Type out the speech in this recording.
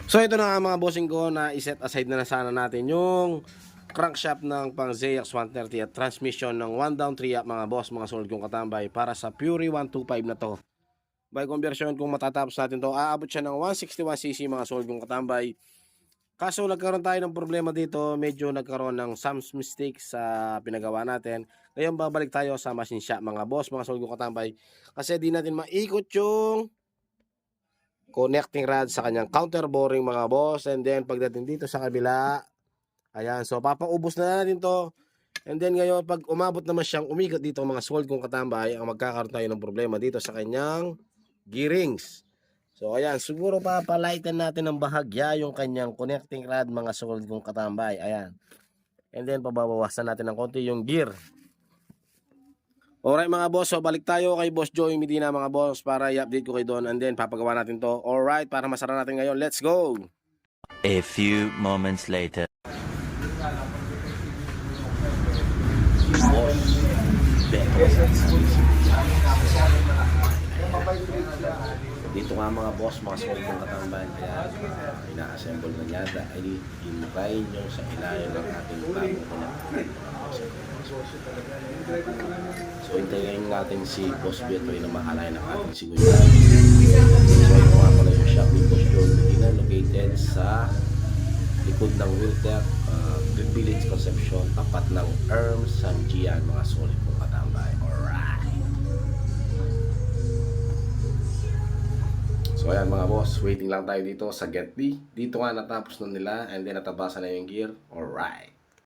So ito na nga mga bossing ko, na iset aside na sana natin yung crankshaft ng pang ZX 130 at transmission ng 1 down 3 up mga boss, mga solid kong katambay, para sa Fury 125 na to. By conversion, kung matatapos natin to, aabot siya ng 161cc mga solid kong katambay. Kaso nagkaroon tayo ng problema dito, medyo nagkaroon ng some mistakes sa pinagawa natin. Ngayon babalik tayo sa machine shop mga boss, mga solid kong katambay, kasi di natin maikot yung connecting rod sa kanyang counter boring mga boss. And then pagdating dito sa kabila, ayan, so papaubos na natin to. And then ngayon, pag umabot naman siyang umikot dito mga solid kong katambay, ang magkakaroon tayo ng problema dito sa kanyang gearings. So ayan, siguro papalitan natin ng bahagya yung kanyang connecting rod mga solid kong katambay. Ayan. And then pababawasan natin ng konti yung gear. Alright mga boss, so balik tayo kay Boss Joey Medina mga boss, para i-update ko kayo doon, and then papagawa natin to. Alright, para masara natin ngayon, let's go! A few moments later. Dito nga mga boss, mga solid kong katambahan, kaya ina-assemble na niya dahil in-try nyo sa ilalim ng ating bagong connector. So hintayin natin si Boss Beto na mahalay ng ating seguridad. So ito nga pala yung shop ni Boss Joey Medina, located sa likod ng Wiltec Village Concepcion, tapat ng San Gian, mga solid kong katambay. Alright. So ayan mga boss, waiting lang tayo dito sa Get B. Dito nga natapos na nila, and then natabasan na yung gear. Alright.